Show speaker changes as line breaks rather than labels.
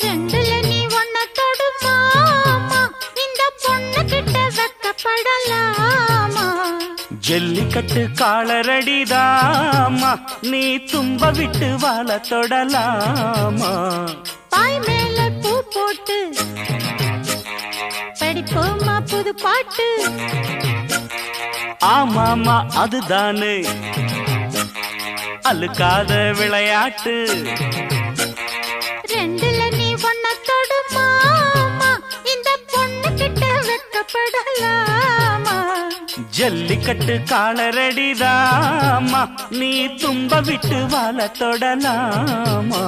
ரெண்டுல நீ ஒன்ன தொடுமாமா இந்த பொண்ணு கிட்ட வெக்கப்படலாமா
ஜல்லிக்கட்டு காலரடிதாமா நீ தும்ப விட்டு வாழ தொடலாமா
பாய் மேல பூ போட்டு படிப்போமா புது பாட்டு
ஆமாமா அதுதானே அழுக்காத விளையாட்டு
ரெண்டுல நீ ஒன்ன தொடுமாமா இந்த பொண்ணு கிட்ட வெக்கப்படலாமா
ஜல்லிக்கட்டு காலரடிதாமா நீ தும்ப விட்டு வாழ தொடலாமா